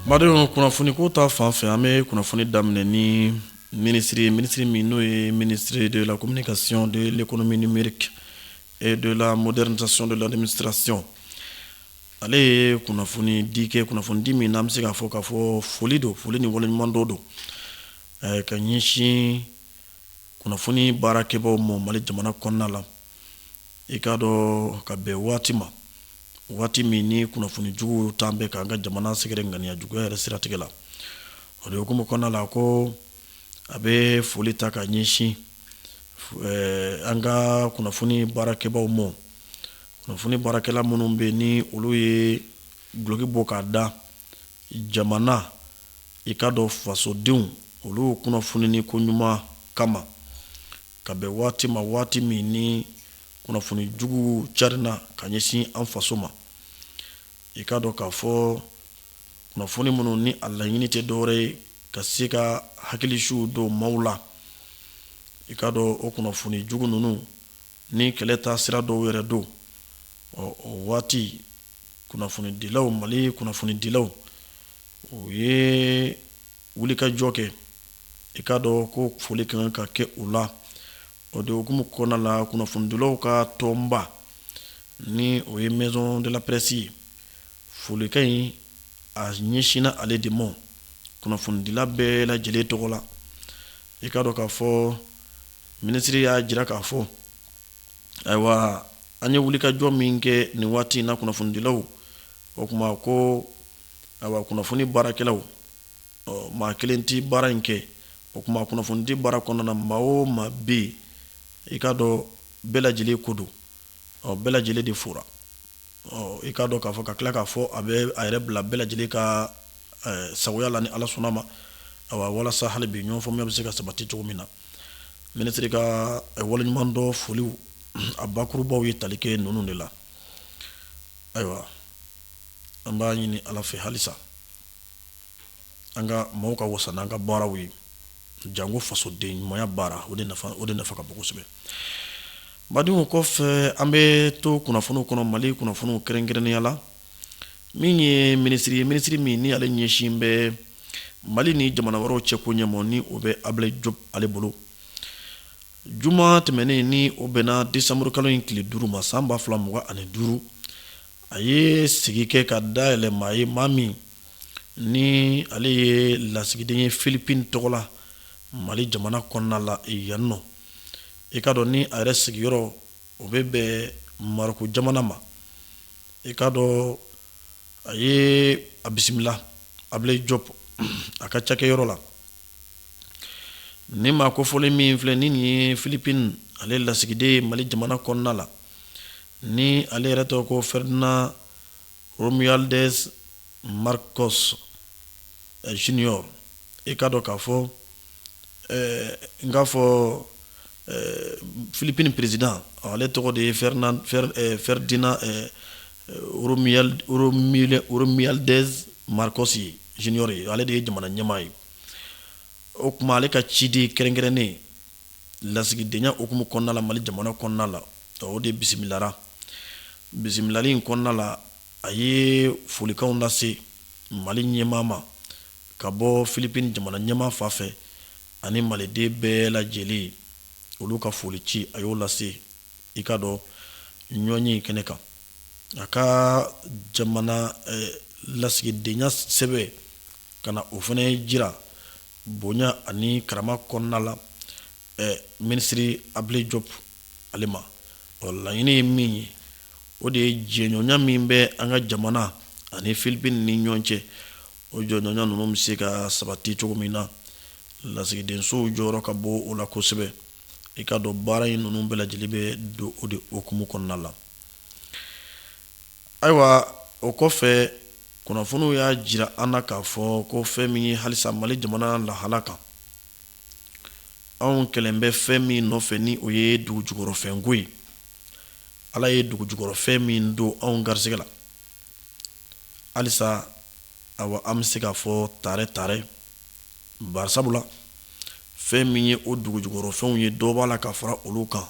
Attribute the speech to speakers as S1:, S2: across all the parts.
S1: Madame kunnafoni ko ta fan fɛ an bɛ kunnafoni daminɛ ni ministre min n'o ye ministre de la communication, de l'économie numérique et de la modernisation de l'administration. Ale ye kunnafoni di kɛ kunnafoni di min n'an bɛ se k'a fɔ foli ni waleɲuman dɔ don ka ɲɛsin kunnafoni baarakɛbaaw ma Mali jamana kɔnɔna la. I k'a dɔn ka bɛn waati ma waati min ni kunnafoni jugu t'an bɛ k'an ka jamana sɛgɛrɛ ŋaniya juguya yɛrɛ siratigɛ la. O de hukumu kɔnɔna la ko a bɛ foli ta ka ɲɛsin an ka kunnafoni baarakɛbaaw ma. Kunnafoni baarakɛla minnu bɛ ni olu ye guloki bɔ k'a da jamana, i k'a dɔn fasodenw, olu kunnafoni ni ko ɲuman kama ka bɛn waati ma waati min ni kunnafoni jugu carina ka ɲɛsin an faso ma. I k'a dɔn k'a fɔ kunnafoni minnu ni a laɲini tɛ dɔwɛrɛ ye ka se ka hakilisiw don maaw la. I k'a dɔn o kunnafoni jugu ninnu ni kɛlɛ taa sira dɔw yɛrɛ don. O waati kunnafonidilaw, Mali kunnafonidilaw, u ye wulikajɔ kɛ. I k'a dɔn ko foli ka kan ka kɛ u la. O de hukumu kɔnɔna la kunnafonidilaw ka tɔnba ni o ye maison de la presse ye. Folikan in a ɲɛsinna ale de ma, kunnafonidila bɛɛ lajɛlen tɔgɔ la. I k'a dɔn k'a fɔ minisiri y'a jira k'a fɔ ayiwa an ye wulikajɔ min kɛ nin waati in na kunnafonidilaw, o tuma ko ayiwa kunnafoni baarakɛlaw, maa kelen tɛ baara in kɛ. O tuma kunnafonidi baara kɔnɔna na maa o maa bɛ yen, i k'a dɔn bɛɛ lajɛlen ko don, bɛɛ lajɛlen de fora. I k'a dɔn k'a fɔ ka tila k'a fɔ a bɛ a yɛrɛ bila bɛɛ lajɛlen ka sagoya la ni Ala sɔnna ma, walasa hali bi ɲɔgɔn faamuya bɛ se ka sabati cogo min na. Minisiri ka waleɲuman dɔ foliw a bakurubaw ye tali kɛ ninnu de la. Ayiwa an b'a ɲini Ala fɛ halisa an ka maaw ka wasa n'an ka baaraw ye, jango fasoden ɲumanya baara, o de nafa ka bon kosɛbɛ. Badenw kɔfɛ an bɛ to kunnafoniw kɔnɔ, Mali kunnafoniw kɛrɛnkɛrɛnnenya la. Min ye minisiri min ni ale ɲɛsin bɛ Mali ni jamana wɛrɛw cɛko ɲɛma ni o bɛ Ablaye Diop ale bolo. Juma tɛmɛnen ni o bɛnna décembre kalo in tile 5 ma san 2025, a ye sigi kɛ ka dayɛlɛ maa ye maa min ni ale ye lasigiden ye Philippines tɔgɔ la Mali jamana kɔnɔna la yan nɔ. I k'a dɔn ni a yɛrɛ sigiyɔrɔ o bɛ bɛn Maroko jamana ma. I k'a dɔn a ye a bisimila Ablaye Diop a ka cakɛyɔrɔ la. Ni maa kofɔlen min filɛ ni nin ye Philippines ale lasigiden Mali jamana kɔnɔna la, ni ale yɛrɛ tɔgɔ ko Ferdinand Romualdez Marcos Junior. I k'a dɔn k'a fɔ n k'a fɔ Philippines président ale tɔgɔ de ye Ferdinand Romualdez Marcos Junior ye. Ale de ye jamana ɲɛmaa ye. O tuma ale ka ciden kɛrɛnkɛrɛnnen lasigidenya hukumu kɔnɔna la Mali jamana kɔnɔna la, o de bisimilara. Bisimilali in kɔnɔna la a ye folikanw lase Mali ɲɛmaa ma ka bɔ Philippines jamana ɲɛmaa fa fɛ ani maliden bɛɛ lajɛlen, olu ka foli ci a y'o lase. I k'a dɔn ɲɔɲi kɛnɛ kan a ka jamana lasigidenya sɛbɛn ka na o fana jira bonya ani karama kɔnɔna la minisiri Ablaye Diop ale ma. Laɲini ye min ye, o de ye jɛɲɔgɔnya min bɛ an ka jamana ani Philippines ni ɲɔgɔn cɛ. O jɛɲɔgɔnya ninnu bɛ se ka sabati cogo min na, lasigidensow jɔyɔrɔ ka bon o la kosɛbɛ. I k'a dɔn baara in ninnu bɛɛ lajɛlen bɛ don o de hukumu kɔnɔna la. Ayiwa o kɔfɛ kunnafoniw y'a jira an na k'a fɔ ko fɛn min ye halisa Mali jamana lahala kan, anw kɛlen bɛ fɛn min nɔfɛ ni o ye dugujukɔrɔfɛnko ye. Ala ye dugujukɔrɔfɛn min don anw garisɛgɛ la. Halisa awa an bɛ se k'a fɔ tare barisabula fɛn min ye o dugujukɔrɔfɛnw ye dɔ b'a la ka fara olu kan.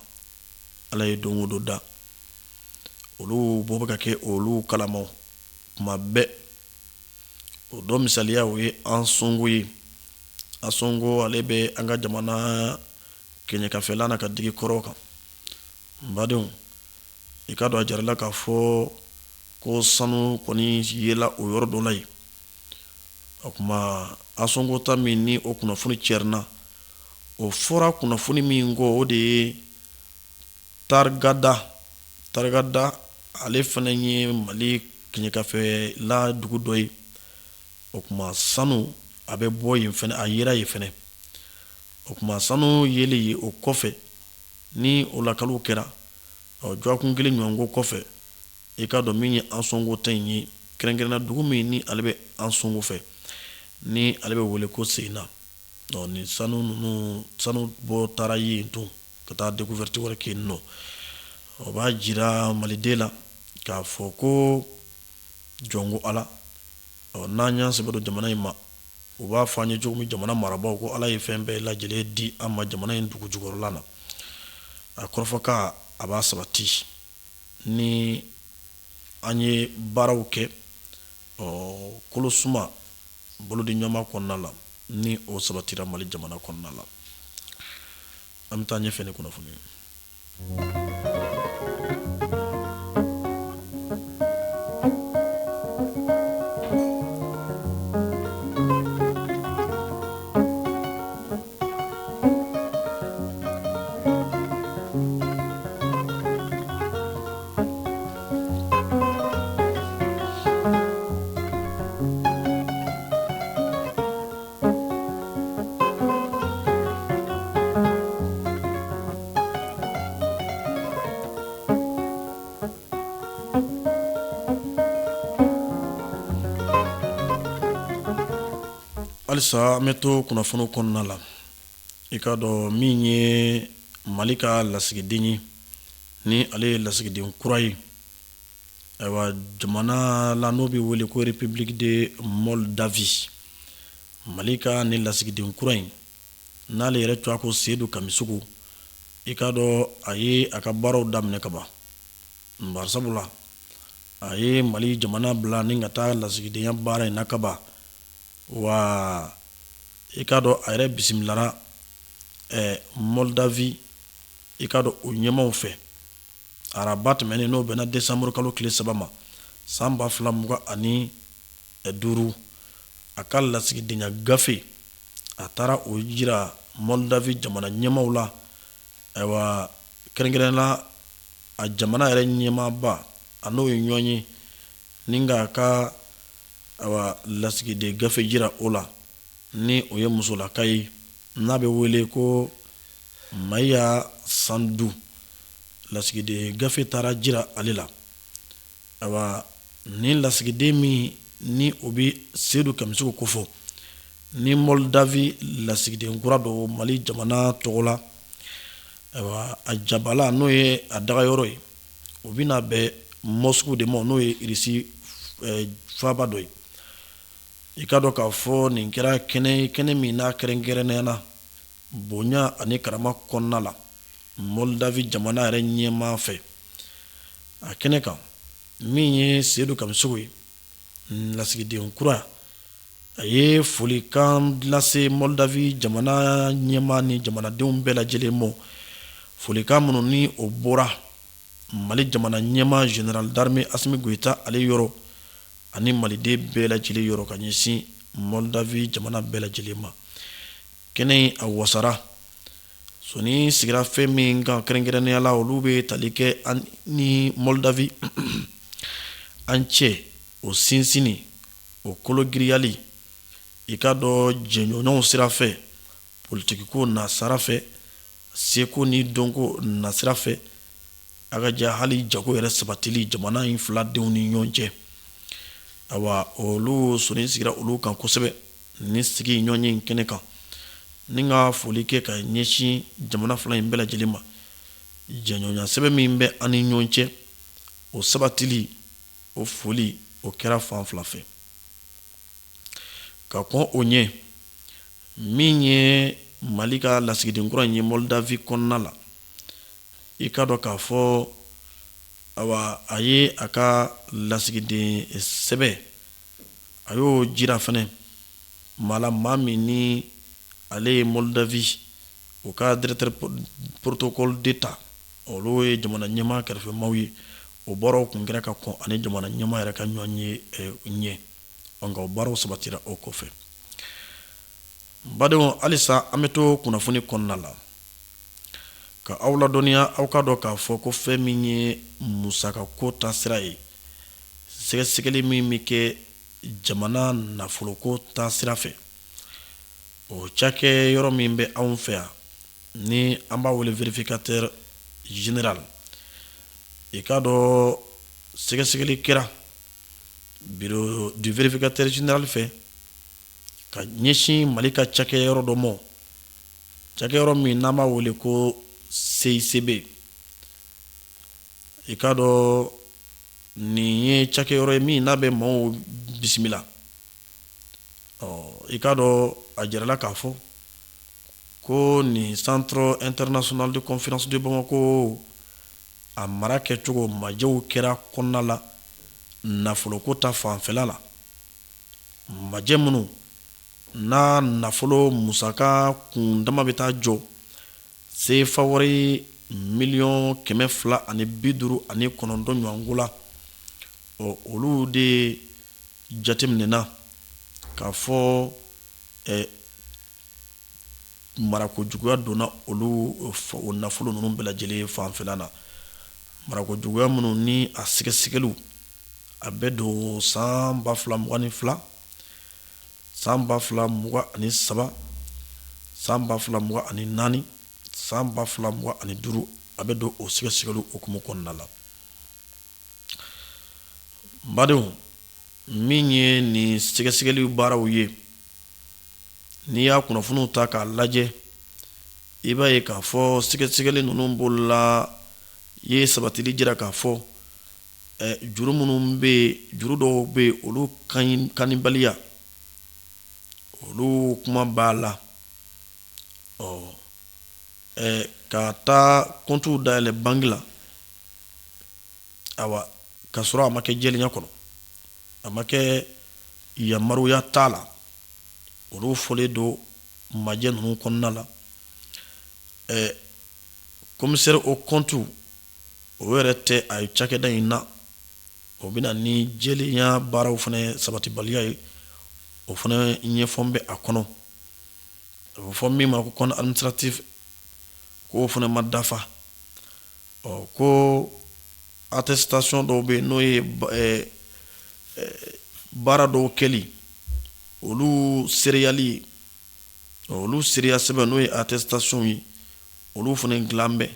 S1: Ala ye don o don da. Olu bɔ bɛ ka kɛ olu kalamaw kuma bɛɛ. o dɔ misaliya o ye an Songo ye. An Songo ale bɛ an ka jamana kɛɲɛkafɛla na ka digi kɔrɔ kan. N badenw, i ka dɔn a jarala k'a fɔ ko sanu kɔni yela o yɔrɔ dɔ la yen. O kuma an Songo ta min ni o kunnafoni cɛrina, o fɔra kunnafoni min kɔ o de ye Targada. Targada ale fana ye Mali kɛɲɛkafɛla dugu dɔ ye. O kuma sanu a bɛ bɔ yen fɛnɛ, a yera yen fɛnɛ. O kuma sanu yeli ye o kɔfɛ ni o lakaliw kɛra, jɔkun kelen ɲɔgɔn ko kɔfɛ, i ka dɔn min ye an Songo ta in ye, kɛrɛnkɛrɛnna dugu min ni ale bɛ an Songo fɛ, ni ale bɛ wele ko Seyina. Ni sanu ninnu, sanu bɔ taara yen tun ka taa découverte wɛrɛ kɛ yen nɔ. O b'a jira maliden la k'a fɔ ko jɔn ko Ala, n'an y'an sɛbɛ don jamana in ma, u b'a fɔ an ye cogo min jamana marabaaw ko Ala ye fɛn bɛɛ lajɛlen di an ma jamana in dugu jukɔrɔla la. A kɔrɔfɔ ka a b'a sabati ni an ye baaraw kɛ kolo suma bolodi ɲɔgɔnma kɔnɔna la, ni o sabatira Mali jamana kɔnɔna la. An bɛ taa ɲɛfɛ ni kunnafoni ye. Alisa an bɛ to kunnafoni kɔnɔna la. I ka dɔn min ye Mali ka lasigiden ye, ni ale ye lasigiden kura ye. Ayiwa jamana la n'o bɛ wele ko République de Moldavie. Mali ka ni lasigiden kura in, n'ale yɛrɛ tɔgɔ ko Seydou Kamisugu, i ka dɔn a ye a ka baaraw daminɛ ka ban. Bari sabula a ye Mali jamana bila ni ka taa lasigidenya baara in na ka ban. Wa i ka dɔn a yɛrɛ bisimilara Moldavie, i ka dɔn o ɲɛmaw fɛ. Araba tɛmɛnen n'o bɛnna décembre kalo tile 3 ma, san 2025, a ka lasigidenya gafe a taara o jira Moldavie jamana ɲɛmaw la. Ayiwa kɛrɛnkɛrɛnnenya a jamana yɛrɛ ɲɛmaaba a n'o ye ɲɔgɔn ye ni ka ka lasigiden gafe jira o la, ni o ye musolaka ye n'a bɛ wele ko Maya Sandu. Lasigiden gafe taara jira ale la. Ayiwa ni lasigiden min ni o bɛ Seydou Kamisugu ko fɔ, ni Moldavie lasigiden kura dɔ Mali jamana tɔgɔ la. Ayiwa a jabala n'o ye a dagayɔrɔ ye, o bɛna bɛn Moscou de ma, n'o ye Irisi faaba dɔ ye. I ka dɔn k'a fɔ nin kɛra kɛnɛ min n'a kɛrɛnkɛrɛnnenya bonya ani karama kɔnɔna la Moldavie jamana yɛrɛ ɲɛmaa fɛ. A kɛnɛ kan min ye Seydou Kamisugu ye, lasigiden kura, a ye folikan lase Moldavie jamana ɲɛmaa ni jamanadenw bɛɛ lajɛlen ma. Folikan minnu ni o bɔra Mali jamana ɲɛmaa Général d'armée Assimi Goïta ale yɔrɔ ani maliden bɛɛ lajɛlen yɔrɔ ka ɲɛsin Moldavie jamana bɛɛ lajɛlen ma. Kɛnɛ in a wasara soni sigira fɛn min kan kɛrɛnkɛrɛnnenya la, olu bɛ tali kɛ ni Moldavie an cɛ, o sinsinni, o kologiriyali, i ka dɔn jɛɲɔgɔnw sira fɛ, politikiko na sira fɛ, seko ni dɔnko na sira fɛ, a ka ja hali jago yɛrɛ sabatili jamana in fila denw ni ɲɔgɔn cɛ. Ayiwa olu soni sigira olu kan kosɛbɛ ni sigi ɲɔgɔn ye kɛnɛ kan, ni ka foli kɛ ka ɲɛsin jamana fila in bɛɛ lajɛlen ma. Jɛɲɔgɔnya sɛbɛn min bɛ an ni ɲɔgɔn cɛ, o sabatili, o foli, o kɛra fan fila fɛ. Ka kɔn o ɲɛ, min ye Mali ka lasigiden kura in ye Moldavie kɔnɔna la, i ka dɔn k'a fɔ a ye a ka lasigiden sɛbɛn a y'o jira fɛnɛ maa min ni ale ye Moldavie o ka directeur protocole d'état olu ye jamana ɲɛmaa kɛrɛfɛmaw ye o baaraw kun kɛra ka kɔn ani jamana ɲɛmaa yɛrɛ ka ɲɔgɔn ye ɲɛ nka o baaraw sabatira o kɔfɛ badenw halisa an bɛ to kunnafoni kɔnɔna la ka aw ladɔnniya aw ka dɔn k'a fɔ ko fɛn min ye musaka ko ta sira ye sɛgɛsɛgɛli min bɛ kɛ jamana nafoloko ta sira fɛ o cakɛ yɔrɔ min bɛ anw fɛ yan ni an b'a wele vérificateur général i ka dɔn sɛgɛsɛgɛli kɛra bureau du vérificateur général fɛ ka ɲɛsin Mali ka cakɛyɔrɔ dɔ ma cakɛyɔrɔ min n'an b'a wele ko CICB i ka dɔn nin ye cakɛyɔrɔ ye min n'a bɛ maaw bisimila i ka dɔn a jirala k'a fɔ ko nin centre international de conférence de Bamako a mara kɛcogo majɛw kɛra kɔnɔna la nafoloko ta fanfɛla la majɛ minnu n'a nafolo musaka kun dama bɛ taa jɔ CFA wari miliyɔn 259 ɲɔgɔnko la olu de jateminɛna k'a fɔ marakojuguya donna olu o nafolo ninnu bɛɛ lajɛlen fanfɛla la marakojuguya minnu ni a sɛgɛsɛgɛliw a bɛ don san 2022 san 2023 san 2024 san 2025 a bɛ don o sɛgɛsɛgɛliw hukumu kɔnɔna la badenw min ye nin sɛgɛsɛgɛli baaraw ye n'i y'a kunnafoniw ta k'a lajɛ i b'a ye k'a fɔ sɛgɛsɛgɛli ninnu bolola ye sabatili jira k'a fɔ juru minnu bɛ juru dɔw bɛ olu kanibaliya olu kuma b'a la ka taa compte dayɛlɛ banque la awa ka sɔrɔ a ma kɛ jɛlenya kɔnɔ a ma kɛ yamaruya t'a la olu fɔlen don majɛ ninnu kɔnɔna la commissaire au compte o yɛrɛ tɛ a ye cakɛda in na o bɛna ni jɛlenya baaraw fana sabatibaliya ye o fana ɲɛfɔ bɛ a kɔnɔ a bɛ fɔ min ma ko compte administratif k'o fana ma dafa ko attestation dɔw bɛ yen n'o ye baara dɔw kɛli olu sereyali olu sereya sɛbɛn n'o ye attestation ye olu fana dilan bɛ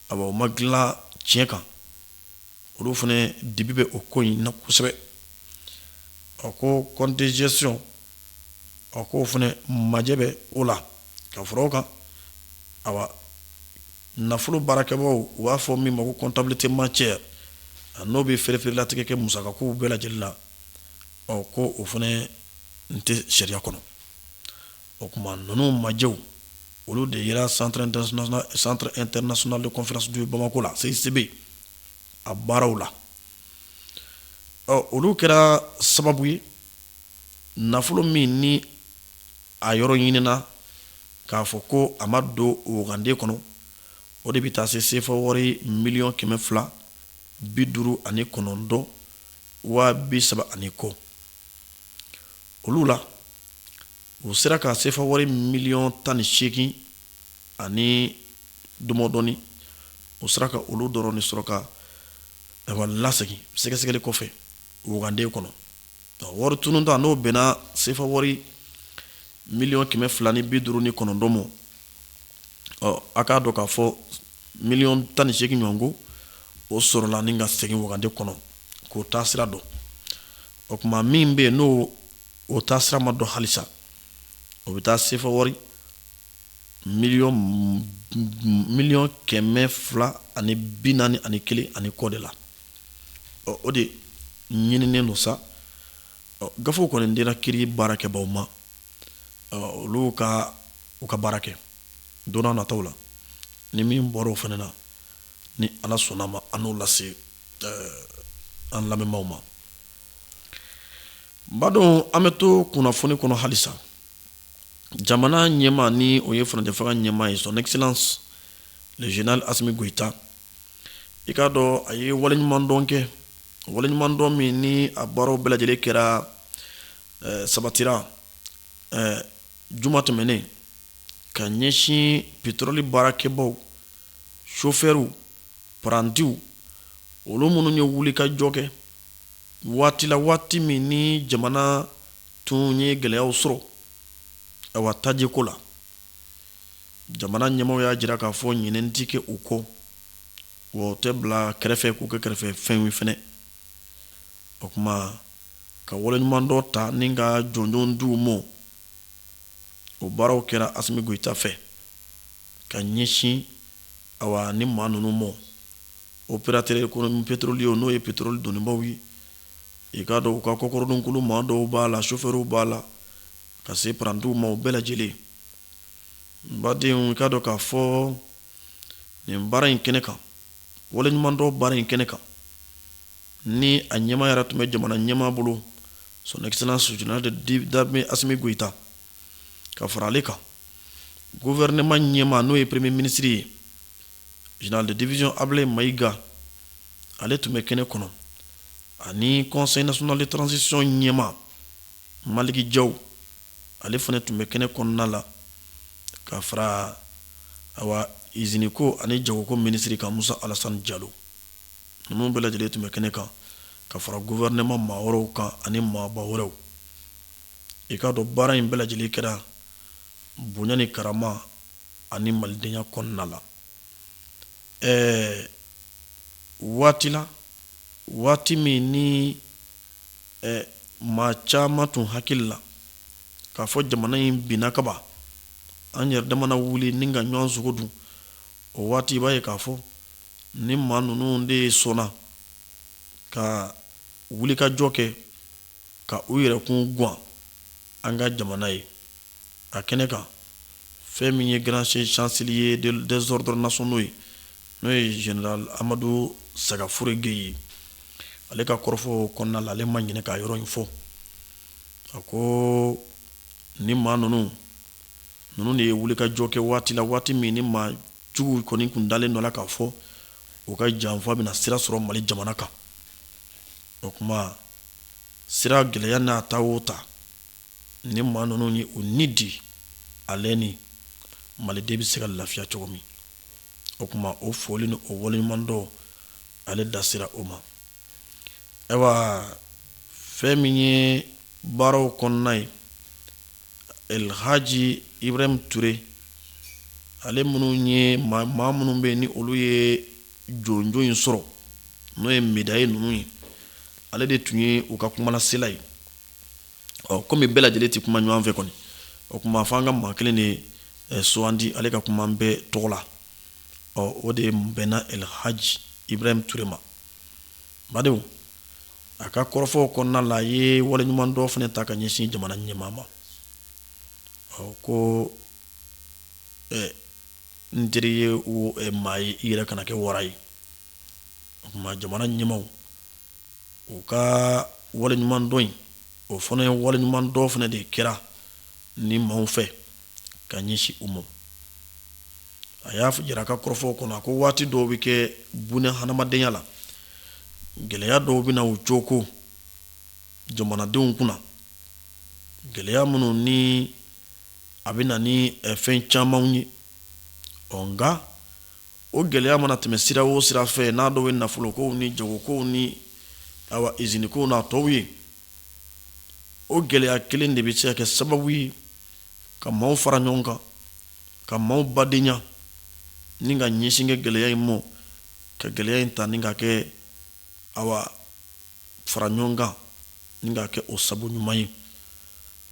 S1: o ma dilan tiɲɛ kan olu fana dibi bɛ o ko in na kosɛbɛ ko compte de gestion k'o fana majɛ bɛ o la ka fara o kan nafolo baarakɛbaaw u b'a fɔ min ma ko comptabilité matière n'o bɛ feerelatigɛ kɛ musakakow bɛɛ lajɛlen la ko o fana n tɛ sariya kɔnɔ o kuma ninnu majɛw olu de yera centre international de conférence du Bamako la CICB a baaraw la olu kɛra sababu ye nafolo min ni a yɔrɔ ɲinina k'a fɔ ko a ma don waganden kɔnɔ o de bɛ taa se CFA wari miliyɔn 259 wa 30 kɔ olu la u sera ka CFA wari miliyɔn 18 ani dɔmɔdɔni u sera ka olu dɔrɔn de sɔrɔ ka lasegin sɛgɛsɛgɛli kɔfɛ waganden kɔnɔ wari tununta n'o bɛnna CFA wari miliyɔn 259 ma a k'a dɔn k'a fɔ miliyɔn 18 ɲɔgɔnko o sɔrɔla ni ka segin waganden kɔnɔ k'o taasira dɔn o kuma min bɛ yen n'o o taasira ma dɔn halisa o bɛ taa CFA wari miliyɔn 241 ani kɔ de la o de ɲininen don sa gafew kɔni dira kiiri baarakɛbaaw ma olu u ka baara kɛ don n'a nataw la ni min bɔra o fana na ni Ala sɔnna ma an n'o lase an lamɛnbaaw ma Badon ameto kunnafoni kono halisa jamana ɲɛma ni o ye furancɛ faga ɲɛma ye son excellence le général Assimi Goïta i k'a dɔn a ye waleɲumandɔn kɛ waleɲumandɔn min ni a baaraw bɛɛ lajɛlen kɛra sabatira juma tɛmɛnen ka ɲɛsin pétrole baarakɛbaw chauffeur parantiw olu minnu ye wuli ka jɔ kɛ waati la waati min ni jamana tun ye gɛlɛyaw sɔrɔ awa tajiko la jamana ɲɛmaw y'a jira k'a fɔ ɲinɛn ti kɛ u kɔ wa o tɛ bila kɛrɛfɛ k'u kɛ kɛrɛfɛ fɛnw fɛnɛ o kuma ka waleɲuman dɔ ta ni ka jɔnjɔn di'u ma o baaraw kɛra Assimi Goïta fɛ ka ɲɛsin awa ni maa ninnu ma opérateur économique pétrolier n'o ye pétrole donnibaw ye i k'a dɔn u ka kɔkɔrɔdonkulu maa dɔw b'a la chauffeur b'a la ka se parantiw ma o bɛɛ lajɛlen badenw i k'a dɔn k'a fɔ nin baara in kɛnɛ kan waleɲumandɔn baara in kɛnɛ kan ni a ɲɛma yɛrɛ tun bɛ jamana ɲɛma bolo son excellence général d'armée Assimi Goïta ka fara ale kan gouvernement ɲɛma n'o ye premier ministre ye général de division Ablaye Maïga ale tun bɛ kɛnɛ kɔnɔ ani conseil national de transition ɲɛma Maliki Diaw ale fana tun bɛ kɛnɛ kɔnɔna la ka fara awa usine ko ani jagoko ministre kan Musa Alassane Diallo ninnu bɛɛ lajɛlen tun bɛ kɛnɛ kan ka fara gouvernement maa wɛrɛw kan ani maaba wɛrɛw i k'a dɔn baara in bɛɛ lajɛlen kɛra bonya ni karama ani malidenya kɔnɔna la waati min ni maa caman tun hakili la k'a fɔ jamana in binna kaba an yɛrɛ damana wuli ni ka ɲɔgɔn sogo dun o waati i b'a ye k'a fɔ ni maa ninnu de sɔnna ka wuli ka jɔ kɛ ka u yɛrɛkun guwan an ka jamana ye a kɛnɛ kan fɛn min ye grand chancelier des ordres nationaux ye n'o ye général Amadou Sagafure Gueye ale ka kɔrɔfɔ kɔnɔna la ale ma ɲinɛ k'a yɔrɔ in fɔ a ko ni maa ninnu de ye wuli ka jɔ kɛ waati la waati min ni maa jugu kɔni kun dalen dɔ la k'a fɔ u ka janfa bɛna sira sɔrɔ Mali jamana kan o kuma sira gɛlɛya n'a ta o ta ni maa ninnu ye u ni di ale ni maliden bɛ se ka lafiya cogo min o kuma o foli ni o waleɲumandɔn ale da sera o ma ayiwa fɛn min ye baaraw kɔnɔna ye Elhaji Ibrahim Touré ale minnu ye maa minnu bɛ yen ni olu ye jɔnjɔn in sɔrɔ n'o ye médaille ninnu ye ale de tun ye u ka kumalasela ye komi bɛɛ lajɛlen tɛ kuma ɲɔgɔn fɛ kɔni o kuma fɔ an ka maa kelen de sugandi ale ka kuma bɛɛ tɔgɔ la o de bɛnna Elhaji Ibrahim Touré ma badenw a ka kɔrɔfɔw kɔnɔna la a ye waleɲuman dɔ fana ta ka ɲɛsin jamana ɲɛmaa ma ko n teri ye maa ye i yɛrɛ kana kɛ wara ye o kuma jamana ɲɛmaw u ka waleɲuman dɔn in o fana ye waleɲuman dɔ fana de kɛra ni maaw fɛ ka ɲɛsin u ma a y'a jira a ka kɔrɔfɔw kɔnɔ a ko waati dɔw bɛ kɛ bunɛ hadamadenya la gɛlɛya dɔw bɛ na u coko jamanadenw kunna gɛlɛya minnu ni a bɛ na ni fɛn camanw ye nka o gɛlɛya mana tɛmɛ sira o sira fɛ n'a dɔw ye nafolokow ni jagokow ni awa usine kow n'a tɔw ye o gɛlɛya kelen de bɛ se ka kɛ sababu ye ka maaw fara ɲɔgɔn kan ka maaw badenya ni ka ɲɛsin kɛ gɛlɛya in ma ka gɛlɛya in ta ni ka kɛ awa fara ɲɔgɔn kan ni ka kɛ o sabu ɲuman ye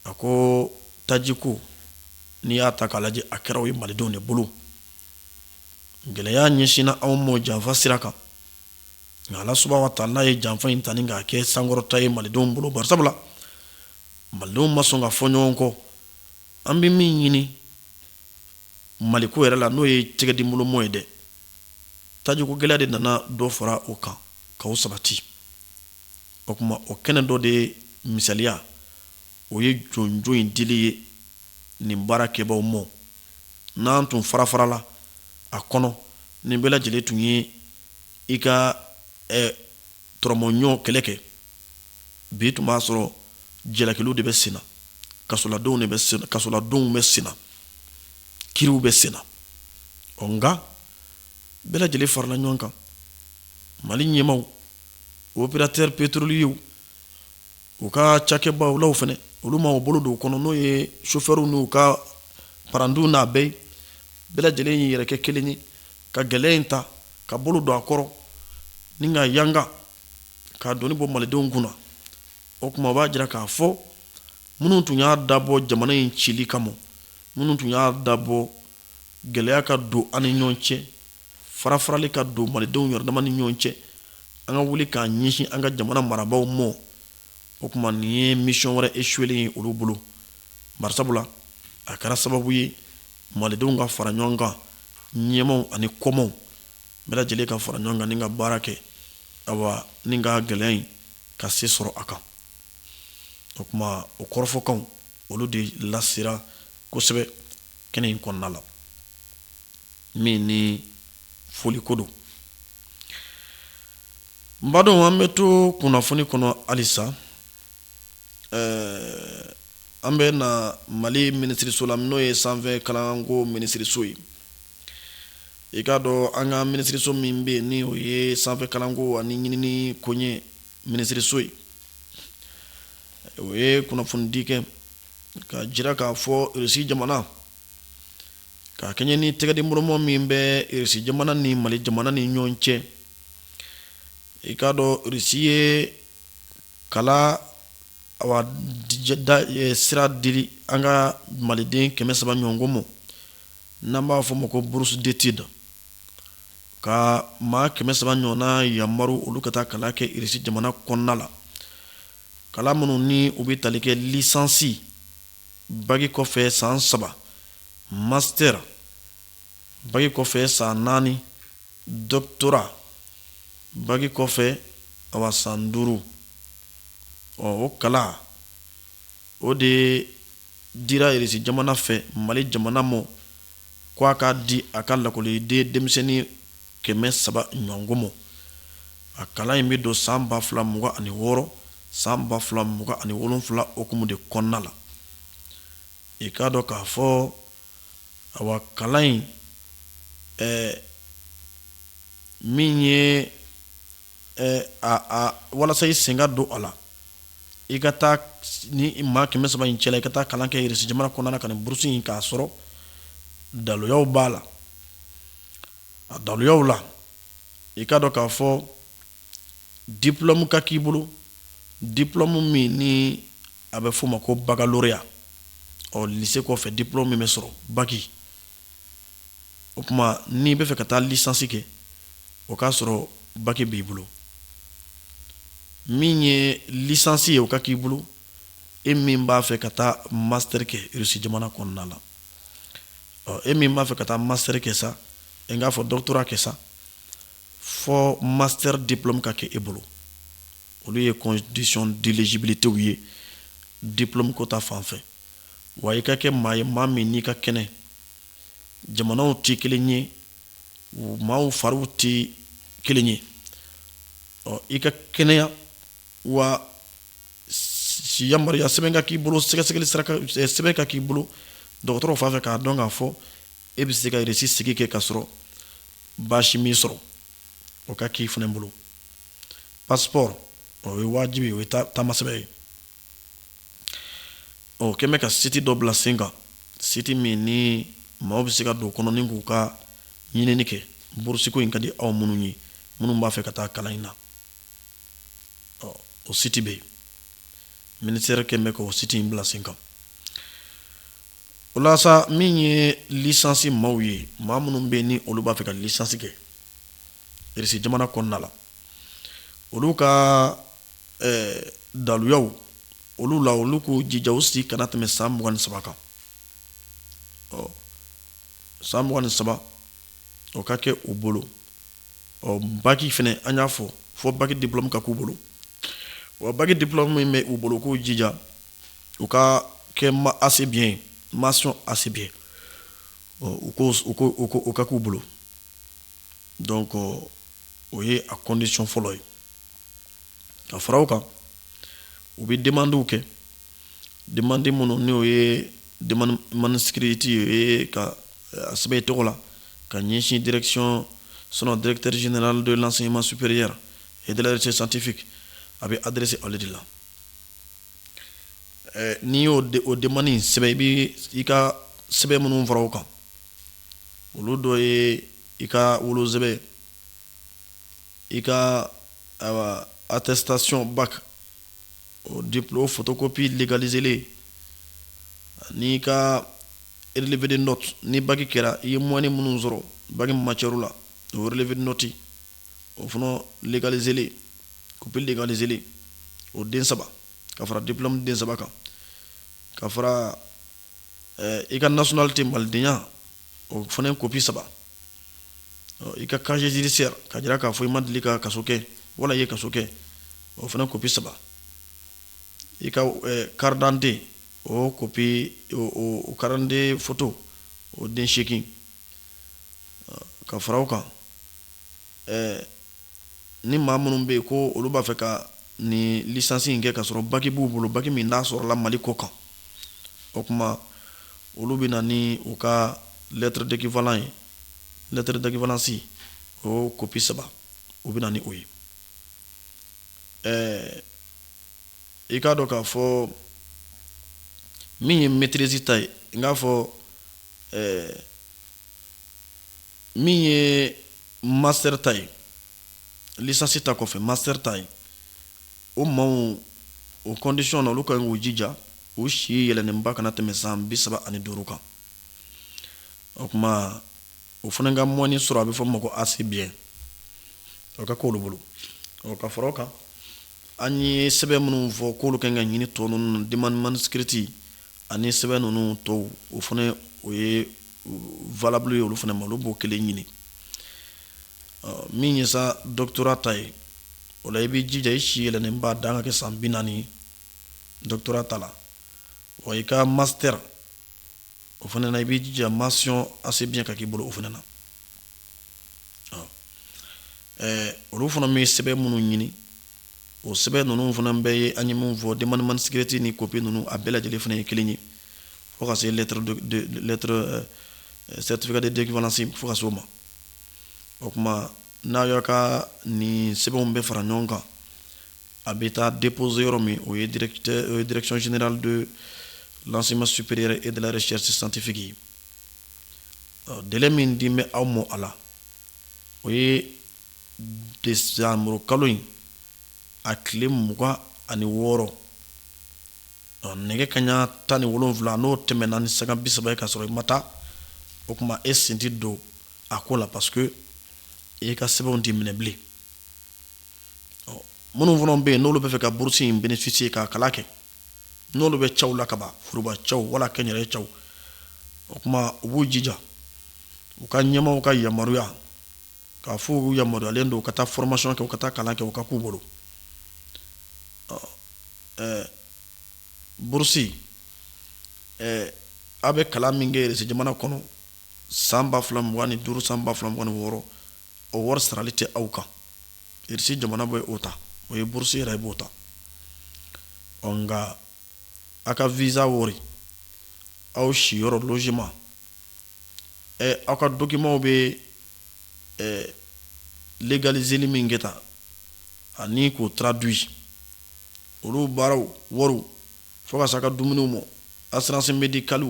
S1: a ko tajiko n'i y'a ta k'a lajɛ a kɛra o ye malidenw de bolo gɛlɛya ɲɛsinna anw ma janfa sira kan nka Ala subahanahu wa taala ye janfa in ta ni k'a kɛ sankɔrɔta ye malidenw bolo bari sabula malidenw ma sɔn ka fɔ ɲɔgɔn kɔ an bɛ min ɲini maliko yɛrɛ la n'o ye tɛgɛdimolomɔ ye dɛ tajiko gɛlɛya de nana dɔ fara o kan k'o sabati o kuma o kɛnɛ dɔ de misaliya o ye jonjo in dili ye nin baara kɛbaaw mɔ n'an tun fara-farala a kɔnɔ nin bɛɛ lajɛlen tun ye i ka tɔrɔmɔɲɔ kɛlɛ kɛ bi tun b'a sɔrɔ jalakiliw de bɛ senna kasoladenw bɛ senna kiriw bɛ senna nka bɛɛ lajɛlen farala ɲɔgɔn kan Mali ɲɛmaw opérateur pétrolier u ka cakɛbaw law fɛnɛ olu ma u bolo don kɔnɔ n'o ye chauffeur n'u ka parandiw n'a bɛɛ bɛɛ lajɛlen y'i yɛrɛ kɛ kelen ye ka gɛlɛya in ta ka bolo don a kɔrɔ ni ka yanga ka doni bɔ malidenw kunna o kuma b'a jira k'a fɔ minnu tun y'a dabɔ jamana in cili kama minnu tun y'a dabɔ gɛlɛya ka don an ni ɲɔgɔn cɛ farafarali ka don malidenw yɛrɛdama ni ɲɔgɔn cɛ an ka wuli k'a ɲɛsin an ka jamana marabaaw mɔ o kuma nin ye mission wɛrɛ échoué ye olu bolo barisabula a kɛra sababu ye malidenw ka fara ɲɔgɔn kan ɲɛmaw ani kɔmaw bɛɛ lajɛlen ka fara ɲɔgɔn kan ni ka baara kɛ awa ni ka gɛlɛya in ka se sɔrɔ a kan o kuma o kɔrɔfɔkanw olu de lasera kosɛbɛ kɛnɛ in kɔnɔna la min ni foli ko don n badon an bɛ to kunnafoni kɔnɔ halisa an bɛ na Mali minisiriso la n'o ye sanfɛ kalanko minisiriso ye i k'a dɔn an ka minisiriso min bɛ yen ni o ye sanfɛ kalanko ani ɲinini koɲɛ minisiriso ye o ye kunnafonidi kɛ ka jira k'a fɔ Irisi jamana ka kɛɲɛ ni tɛgɛdenboloma min bɛ Irisi jamana ni Mali jamana ni ɲɔgɔn cɛ i k'a dɔn Irisi ye kala awa sira dili an ka maliden 300 ɲɔgɔn mɔ n'an b'a fɔ o ma ko bourse d'étude ka maa 300 ɲɔgɔnna yamaru olu ka taa kalan kɛ Irisi jamana kɔnɔna la kalan minnu ni u bɛ tali kɛ lisansi bagi kɔfɛ san 3 master bagi kɔfɛ san 4 doctorat bagi kɔfɛ awa san 5 o kalan o de dira Irisi jamana fɛ Mali jamana mɔ ko a k'a di a ka lakɔliden denmisɛnnin 300 ɲɔgɔn mɔ a kalan in bɛ don san 2026 san 2027 okumu de kɔnɔna la i k'a dɔn k'a fɔ awa kalan in min ye walasa i sen ka don a la i ka taa ni maa 300 in cɛla i ka taa kalan kɛ Irisi jamana kɔnɔna la ka nin burusi in k'a sɔrɔ daluyaw b'a la a daluyaw la i k'a dɔn k'a fɔ diplôme ka k'i bolo diplôme min ni a bɛ f'o ma ko baccalauréat lycée kɔfɛ diplôme min bɛ sɔrɔ baki o kuma n'i bɛ fɛ ka taa licence kɛ o k'a sɔrɔ baki b'i bolo min ye licence ye o ka k'i bolo e min b'a fɛ ka taa master kɛ Irisi jamana kɔnɔna la e min b'a fɛ ka taa master kɛ sa e k'a fɔ doctorat kɛ sa fɔ master diplôme ka kɛ e bolo olu ye condition d'éligibilité ye diplôme ko ta fan fɛ wa i ka kɛ maa ye maa min n'i ka kɛnɛ jamanaw tɛ kelen ye maaw fariw tɛ kelen ye i ka kɛnɛya wa yamaruya sɛbɛn ka k'i bolo sɛgɛsɛgɛli sɛbɛn ka k'i bolo dɔgɔtɔrɔw fan fɛ k'a dɔn k'a fɔ e bɛ se ka Irisi sigi kɛ ka sɔrɔ baasi m'i sɔrɔ o ka k'i fana bolo passeport o ye wajibi o ye taamasɛbɛn ye o kɛn bɛ ka site dɔ bila sen kan site min ni maaw bɛ se ka don o kɔnɔ ni k'u ka ɲinini kɛ burusiko in ka di aw minnu ye minnu b'a fɛ ka taa kalan in na o site bɛ yen ministère kɛn bɛ k'o site in bila sen kan o la sa min ye licence maaw ye maa minnu bɛ yen ni olu b'a fɛ ka licence kɛ Irisi jamana kɔnɔna la olu ka daluyaw olu la olu k'u jija u si kana tɛmɛ san 23 kan san 23 o ka kɛ u bolo baki fɛnɛ an y'a fɔ baki diplôme ka k'u bolo wa baki diplôme min bɛ u bolo k'u jija u ka kɛ assez bien mention assez bien u ka k'u bolo donc o ye a condition fɔlɔ ye ka fara o kan u bɛ demandew kɛ demande minnu ni o ye demande manuscrite ye ka a sɛbɛn i tɔgɔ la ka ɲɛsin direction directeur général de l'enseignement supérieur et de la recherche scientifique a bɛ adressé ale de la n'i y'o demande in sɛbɛn i bɛ i ka sɛbɛn minnu fara o kan olu dɔ ye i ka wolosɛbɛn i ka attestation bac o diplôme photocopie légalisé n'i ka relevé de note ni bac kɛra i ye moyenne minnu sɔrɔ bac matière la o relevé de note o fana légalisé copie légalisé o den saba ka fara diplôme den saba kan ka fara i ka nationalité malidenya o fana copie saba i ka casier judiciaire ka jira k'a fɔ i ma deli ka kaso kɛ wala i ye kaso kɛ o fana copie saba i ka carte d'identité o copie o carte d'identité photo o den 8 ka fara o kan ni maa minnu bɛ yen ko olu b'a fɛ ka ni licence in kɛ ka sɔrɔ bac b'u bolo bac min n'a sɔrɔla Mali kɔ kan o kuma olu bɛ na ni u ka lettre d'équivalent ye lettre d'équivalence o copie saba u bɛ na ni o ye i k'a dɔn k'a fɔ min ye maîtrise ta ye n k'a fɔ min ye master ta ye licence ta kɔfɛ master ta ye o maaw o condition na olu ka k'u jija u si yɛlɛnnenba kana tɛmɛ san 35 kan o kuma o fana ka moyenne sɔrɔ a bɛ fɔ o ma ko assez bien o ka k'olu bolo ka fara o kan an ye sɛbɛn minnu fɔ k'olu kan ka ɲini tɔ ninnu demande manuscrite ani sɛbɛn ninnu tɔw o fana o ye valable ye olu fana ma olu b'o kelen ɲini min ye sa doctorat ta ye o la i b'i jija i si yɛlɛnnenba dan ka kɛ san 40 doctorat ta la wa i ka master o fana na i b'i jija mention assez bien ka k'i bolo o fana na olu fana bɛ sɛbɛn minnu ɲini o sɛbɛn ninnu fana bɛɛ ye an ye min fɔ demande manuscrite ni copie ninnu a bɛɛ lajɛlen fana ye kelen ye fo ka se lettre certificat d'équivalence fo ka se o ma o kuma n'a y'aw ka nin sɛbɛnw bɛɛ fara ɲɔgɔn kan a bɛ taa déposer yɔrɔ min o ye direction générale de l'enseignement supérieur et de la recherche scientifique ye délai min di bɛ aw ma a la o ye décembre kalo in a tile 26 nɛgɛ kaɲa 17 n'o tɛmɛna ni saga 30 ye ka sɔrɔ i ma taa o kuma e sen tɛ don a ko la parce que i ka sɛbɛnw t'i minɛ bilen minnu fana bɛ yen n'olu bɛ fɛ ka bourse in bénéficier ka kalan kɛ n'olu bɛ cɛw la kaban furuba cɛw wala kɛnyɛrɛye cɛw o kuma u b'u jija u ka ɲɛmaaw ka yamaruya k'a fɔ u yamaruyalen don u ka taa formation kɛ u ka taa kalan kɛ u ka k'u bolo bourse a bɛ kalan min kɛ Irisi jamana kɔnɔ san 2025 san 2026 o wari sarali tɛ aw kan Irisi jamana bɛ o ta o ye bourse yɛrɛ b'o ta nka a ka visa wari aw siyɔrɔ logement aw ka documents bɛ légaliser min kɛ tan ani k'o traduit olu baaraw wariw fo ka se a ka dumuniw ma assurance médicale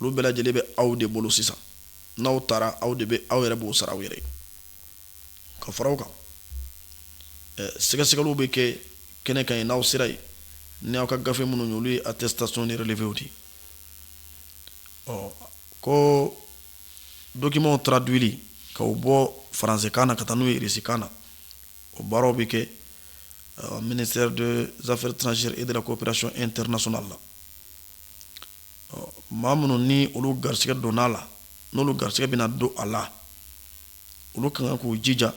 S1: olu bɛɛ lajɛlen bɛ aw de bolo sisan n'aw taara aw yɛrɛ b'o sara aw yɛrɛ ye ka fara o kan sɛgɛsɛgɛliw bɛ kɛ kɛnɛ kan ye n'aw sera yen ni aw ka gafe minnu ye olu ye attestation ni relevé di ko documents traduits k'o bɔ faransikan na ka taa n'o ye irisikan na o baaraw bɛ kɛ ministère des affaires étrangères et de la coopération internationale la maa minnu ni olu garisɛgɛ donna la n'olu garisɛgɛ bɛna don a la olu kan k'u jija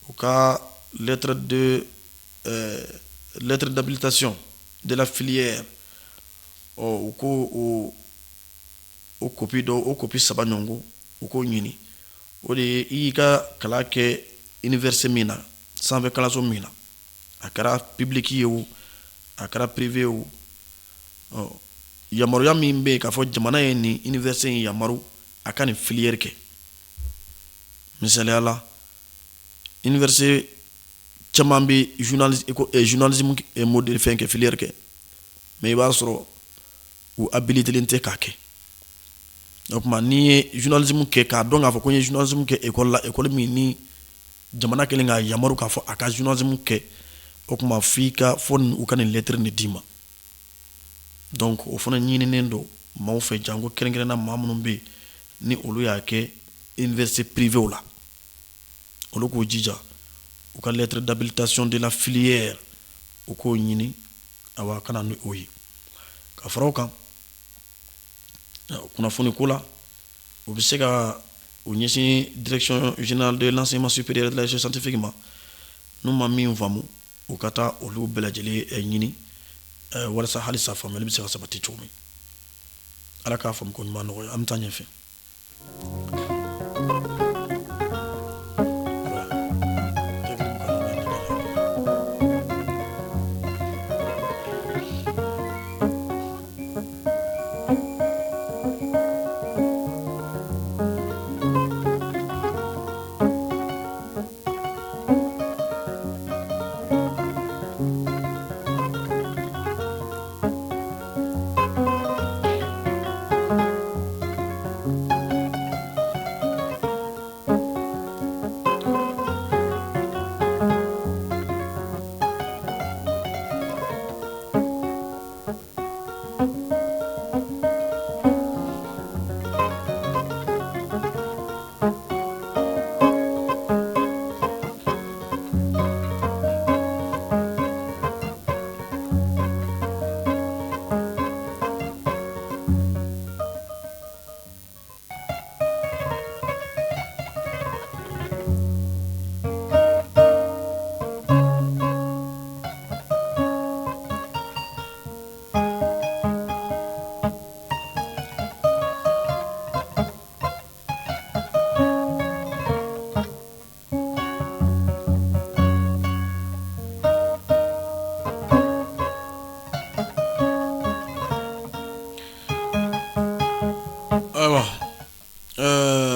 S1: u ka lettre d'habilitation de la filière u ko o copie dɔ o copie saba ɲɔgɔn u k'o ɲini o de ye i y'i ka kalan kɛ université min na sanfɛ kalanso min na a kɛra public ye o a kɛra privé o yamaruya min bɛ yen k'a fɔ jamana ye nin université in yamaru a ka nin filière kɛ misaliya la université caman bɛ journalisme modèle fɛn kɛ filière kɛ mais i b'a sɔrɔ u habilitelen tɛ k'a kɛ o tuma n'i ye journalisme kɛ k'a dɔn k'a fɔ ko n ye journalisme kɛ école la école min ni jamana kɛlen k'a yamaru k'a fɔ a ka journalisme kɛ o tuma f'i ka fɔ u ka nin lettre de d'i ma donc o fana ɲininen don maaw fɛ janko kɛrɛnkɛrɛnna maa minnu bɛ yen ni olu y'a kɛ université privée la olu k'u jija u ka lettre d'habilitation de la filière u k'o ɲini awa kana ni o ye ka fara o kan kunnafoni ko la u bɛ se ka u ɲɛsin direction générale de l'enseignement supérieur et de la recherche scientifique ma n'u ma min faamu u ka taa olu bɛɛ lajɛlen ɲini walasa halisa faamuyali bɛ se ka sabati cogo min ala k'a faamu ko ɲuman nɔgɔya an bɛ taa ɲɛfɛ.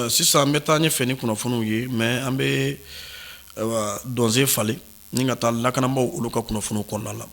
S1: Sisan an bɛ taa ɲɛfɛ ni kunnafoniw ye mais an bɛ donse falen ni ka taa lakanabaaw olu ka kunnafoniw kɔnɔna la